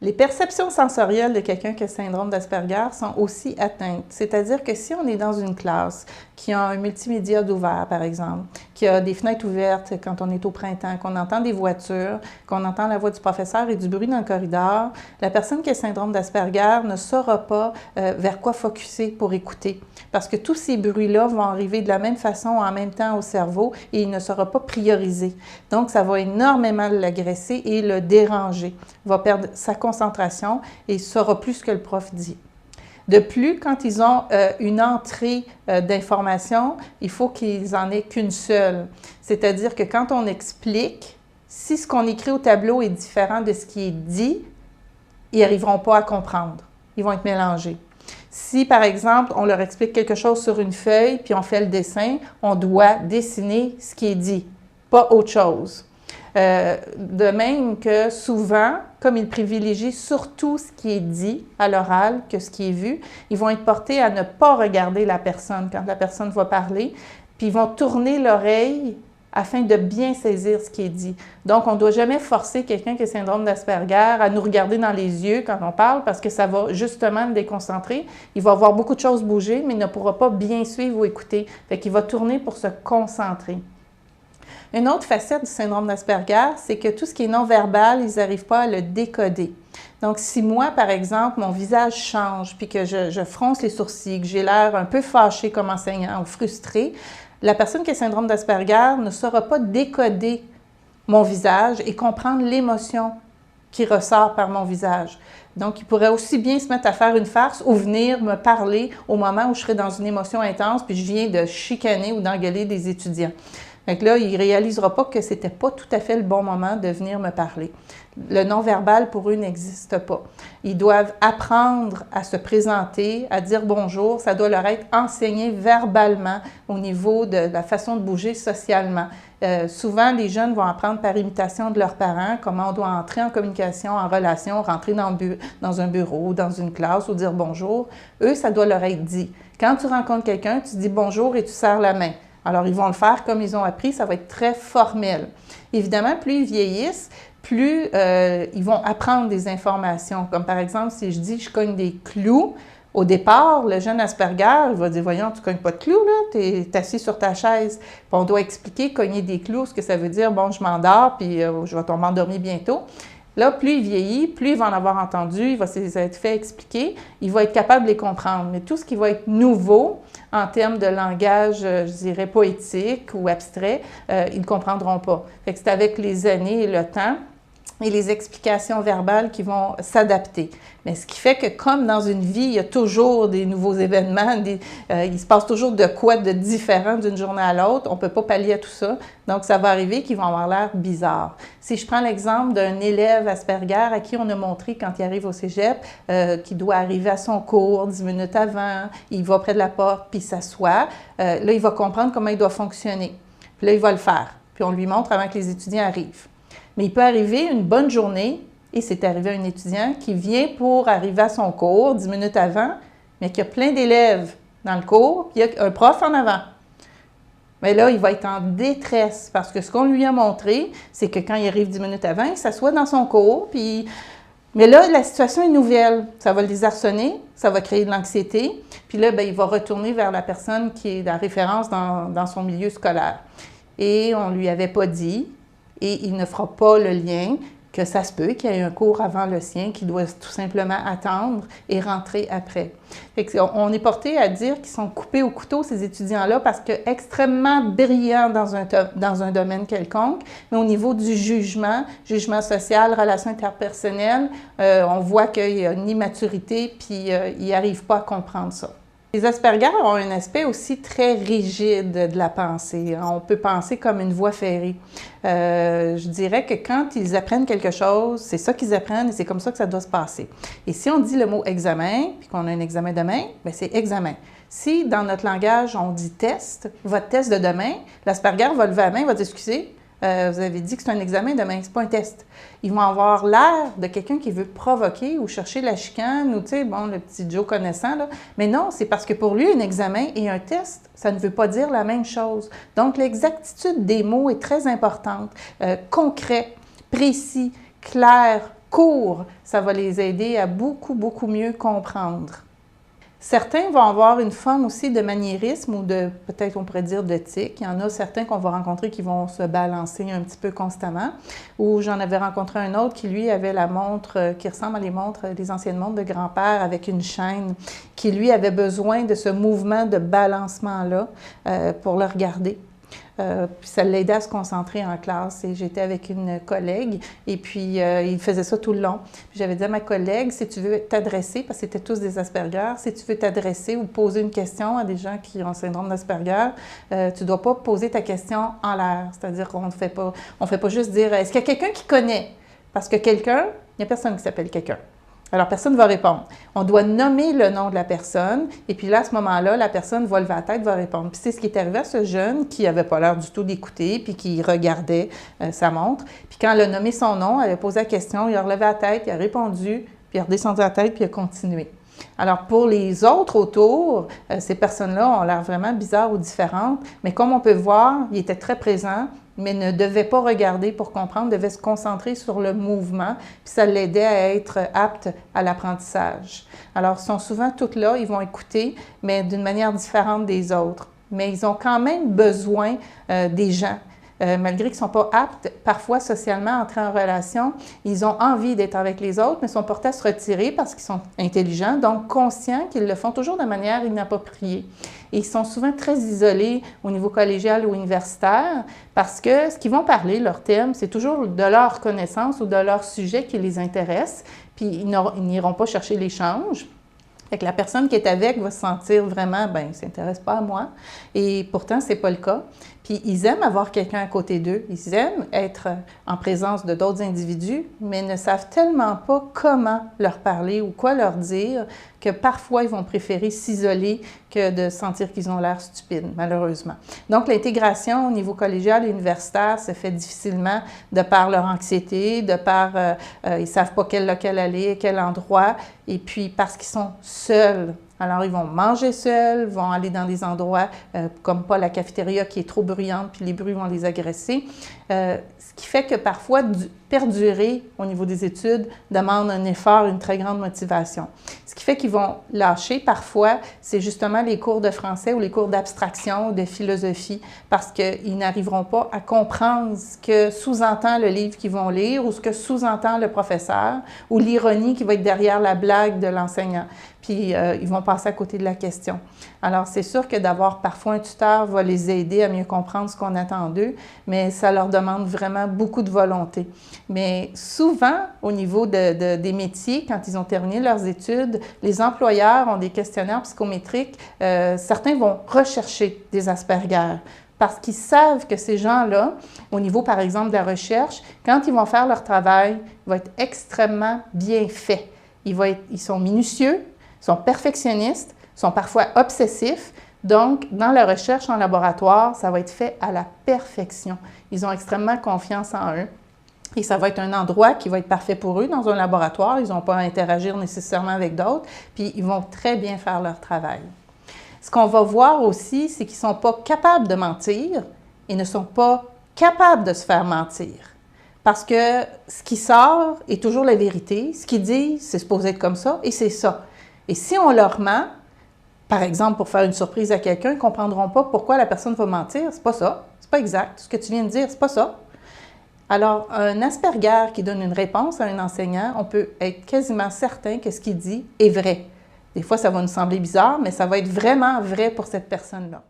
Les perceptions sensorielles de quelqu'un qui a le syndrome d'Asperger sont aussi atteintes. C'est-à-dire que si on est dans une classe qui a un multimédia d'ouvert, par exemple, qui a des fenêtres ouvertes quand on est au printemps, qu'on entend des voitures, qu'on entend la voix du professeur et du bruit dans le corridor, la personne qui a le syndrome d'Asperger ne saura pas vers quoi focusser pour écouter. Parce que tous ces bruits-là vont arriver de la même façon en même temps au cerveau et il ne sera pas priorisé. Donc, ça va énormément l'agresser et le déranger. Il va perdre sa concentration et il saura plus ce que le prof dit. De plus, quand ils ont une entrée d'information, il faut qu'ils en aient qu'une seule. C'est-à-dire que quand on explique, si ce qu'on écrit au tableau est différent de ce qui est dit, ils n'arriveront pas à comprendre. Ils vont être mélangés. Si, par exemple, on leur explique quelque chose sur une feuille, puis on fait le dessin, on doit dessiner ce qui est dit, pas autre chose. De même que souvent, comme ils privilégient surtout ce qui est dit à l'oral que ce qui est vu, ils vont être portés à ne pas regarder la personne quand la personne va parler, puis ils vont tourner l'oreille afin de bien saisir ce qui est dit. Donc, on ne doit jamais forcer quelqu'un qui a le syndrome d'Asperger à nous regarder dans les yeux quand on parle parce que ça va justement le déconcentrer. Il va voir beaucoup de choses bouger, mais il ne pourra pas bien suivre ou écouter. Fait qu'il va tourner pour se concentrer. Une autre facette du syndrome d'Asperger, c'est que tout ce qui est non-verbal, ils n'arrivent pas à le décoder. Donc, si moi, par exemple, mon visage change, puis que je fronce les sourcils, que j'ai l'air un peu fâché comme enseignant ou frustré, la personne qui a le syndrome d'Asperger ne saura pas décoder mon visage et comprendre l'émotion qui ressort par mon visage. Donc, il pourrait aussi bien se mettre à faire une farce ou venir me parler au moment où je serai dans une émotion intense, puis je viens de chicaner ou d'engueuler des étudiants. Donc là, il ne réalisera pas que ce n'était pas tout à fait le bon moment de venir me parler. Le non-verbal, pour eux, n'existe pas. Ils doivent apprendre à se présenter, à dire bonjour. Ça doit leur être enseigné verbalement au niveau de la façon de bouger socialement. Souvent, les jeunes vont apprendre par imitation de leurs parents comment on doit entrer en communication, en relation, rentrer dans un bureau, dans une classe ou dire bonjour. Eux, ça doit leur être dit. Quand tu rencontres quelqu'un, tu dis bonjour et tu serres la main. Alors, ils vont le faire comme ils ont appris, ça va être très formel. Évidemment, plus ils vieillissent, plus ils vont apprendre des informations. Comme par exemple, si je dis « je cogne des clous », au départ, le jeune Asperger, il va dire « voyons, tu ne cognes pas de clous, là, tu es assis sur ta chaise ». Puis on doit expliquer « cogner des clous », ce que ça veut dire « bon, je m'endors, puis je vais tomber endormi bientôt ». Là, plus il vieillit, plus il va en avoir entendu, il va s'être fait expliquer, il va être capable de les comprendre. Mais tout ce qui va être nouveau en termes de langage, je dirais, poétique ou abstrait, ils ne comprendront pas. Fait que c'est avec les années et le temps et les explications verbales qui vont s'adapter. Mais ce qui fait que comme dans une vie, il y a toujours des nouveaux événements, il se passe toujours de quoi de différent d'une journée à l'autre, on ne peut pas pallier à tout ça. Donc, ça va arriver qu'ils vont avoir l'air bizarres. Si je prends l'exemple d'un élève Asperger à qui on a montré quand il arrive au cégep qu'il doit arriver à son cours 10 minutes avant, il va près de la porte puis il s'assoit, là, il va comprendre comment il doit fonctionner. Puis là, il va le faire. Puis on lui montre avant que les étudiants arrivent. Mais il peut arriver une bonne journée, et c'est arrivé à un étudiant qui vient pour arriver à son cours 10 minutes avant, mais qu'il y a plein d'élèves dans le cours, puis il y a un prof en avant. Mais là, il va être en détresse parce que ce qu'on lui a montré, c'est que quand il arrive 10 minutes avant, il s'assoit dans son cours, puis... Mais là, la situation est nouvelle. Ça va le désarçonner, ça va créer de l'anxiété, puis là, bien, il va retourner vers la personne qui est la référence dans son milieu scolaire. Et on ne lui avait pas dit, et il ne fera pas le lien que ça se peut qu'il y ait un cours avant le sien qui doit tout simplement attendre et rentrer après. Fait on est porté à dire qu'ils sont coupés au couteau, ces étudiants-là, parce que extrêmement brillants dans un domaine quelconque, mais au niveau du jugement social, relations interpersonnelles, on voit qu'il y a une immaturité, puis ils n'arrivent pas à comprendre ça. Les Asperger ont un aspect aussi très rigide de la pensée. On peut penser comme une voie ferrée. Je dirais que quand ils apprennent quelque chose, c'est ça qu'ils apprennent et c'est comme ça que ça doit se passer. Et si on dit le mot examen, puis qu'on a un examen demain, bien c'est examen. Si dans notre langage on dit test, votre test de demain, l'Asperger va lever la main, va dire excusez, vous avez dit que c'est un examen demain, c'est pas un test. Ils vont avoir l'air de quelqu'un qui veut provoquer ou chercher la chicane ou, tu sais, bon, le petit Joe connaissant, là. Mais non, c'est parce que pour lui, un examen et un test, ça ne veut pas dire la même chose. Donc, l'exactitude des mots est très importante. Concret, précis, clair, court, ça va les aider à beaucoup, beaucoup mieux comprendre. Certains vont avoir une forme aussi de maniérisme ou de, peut-être on pourrait dire, de tic. Il y en a certains qu'on va rencontrer qui vont se balancer un petit peu constamment. Ou j'en avais rencontré un autre qui, lui, avait la montre qui ressemble à les anciennes montres de grand-père avec une chaîne, qui, lui, avait besoin de ce mouvement de balancement-là pour le regarder. Puis ça l'aidait à se concentrer en classe et j'étais avec une collègue et puis il faisait ça tout le long. Puis j'avais dit à ma collègue, si tu veux t'adresser, parce que c'était tous des Asperger, si tu veux t'adresser ou poser une question à des gens qui ont le syndrome d'Asperger, tu ne dois pas poser ta question en l'air. C'est-à-dire qu'on ne fait pas juste dire, est-ce qu'il y a quelqu'un qui connaît? Parce que quelqu'un, il n'y a personne qui s'appelle quelqu'un. Alors, personne ne va répondre. On doit nommer le nom de la personne, et puis là, à ce moment-là, la personne va lever la tête, va répondre. Puis c'est ce qui est arrivé à ce jeune qui n'avait pas l'air du tout d'écouter, puis qui regardait sa montre. Puis quand elle a nommé son nom, elle a posé la question, il a relevé la tête, il a répondu, puis il a redescendu la tête, puis il a continué. Alors, pour les autres autour, ces personnes-là ont l'air vraiment bizarres ou différentes, mais comme on peut voir, il était très présent, mais ne devait pas regarder pour comprendre, devait se concentrer sur le mouvement, puis ça l'aidait à être apte à l'apprentissage. Alors, ils sont souvent tous là, ils vont écouter, mais d'une manière différente des autres. Mais ils ont quand même besoin des gens. Malgré qu'ils ne sont pas aptes, parfois socialement, à entrer en relation, ils ont envie d'être avec les autres, mais sont portés à se retirer parce qu'ils sont intelligents, donc conscients qu'ils le font toujours de manière inappropriée. Et ils sont souvent très isolés au niveau collégial ou universitaire parce que ce qu'ils vont parler, leur thème, c'est toujours de leur connaissance ou de leur sujet qui les intéresse, puis ils n'iront pas chercher l'échange. Fait que la personne qui est avec va se sentir vraiment, ben, il ne s'intéresse pas à moi. Et pourtant, ce n'est pas le cas. Puis, ils aiment avoir quelqu'un à côté d'eux. Ils aiment être en présence de d'autres individus, mais ne savent tellement pas comment leur parler ou quoi leur dire que parfois, ils vont préférer s'isoler que de sentir qu'ils ont l'air stupides, malheureusement. Donc, l'intégration au niveau collégial et universitaire se fait difficilement de par leur anxiété, de par ils ne savent pas quel local aller, quel endroit, et puis parce qu'ils sont seuls. Alors, ils vont manger seuls, vont aller dans des endroits comme pas la cafétéria qui est trop bruyante, puis les bruits vont les agresser. Ce qui fait que parfois, perdurer au niveau des études demande un effort, une très grande motivation. Ce qui fait qu'ils vont lâcher parfois, c'est justement les cours de français ou les cours d'abstraction ou de philosophie, parce qu'ils n'arriveront pas à comprendre ce que sous-entend le livre qu'ils vont lire ou ce que sous-entend le professeur ou l'ironie qui va être derrière la blague de l'enseignant. Puis ils vont passer à côté de la question. Alors, c'est sûr que d'avoir parfois un tuteur va les aider à mieux comprendre ce qu'on attend d'eux, mais ça leur demande vraiment beaucoup de volonté. Mais souvent, au niveau des métiers, quand ils ont terminé leurs études, les employeurs ont des questionnaires psychométriques. Certains vont rechercher des Asperger parce qu'ils savent que ces gens-là, au niveau, par exemple, de la recherche, quand ils vont faire leur travail, il va être extrêmement bien fait. Ils sont minutieux, sont perfectionnistes, sont parfois obsessifs. Donc, dans la recherche en laboratoire, ça va être fait à la perfection. Ils ont extrêmement confiance en eux. Et ça va être un endroit qui va être parfait pour eux dans un laboratoire. Ils n'ont pas à interagir nécessairement avec d'autres. Puis, ils vont très bien faire leur travail. Ce qu'on va voir aussi, c'est qu'ils ne sont pas capables de mentir et ne sont pas capables de se faire mentir. Parce que ce qui sort est toujours la vérité. Ce qu'ils disent, c'est supposé être comme ça et c'est ça. Et si on leur ment, par exemple, pour faire une surprise à quelqu'un, ils ne comprendront pas pourquoi la personne va mentir. C'est pas ça. C'est pas exact. Ce que tu viens de dire, c'est pas ça. Alors, un Asperger qui donne une réponse à un enseignant, on peut être quasiment certain que ce qu'il dit est vrai. Des fois, ça va nous sembler bizarre, mais ça va être vraiment vrai pour cette personne-là.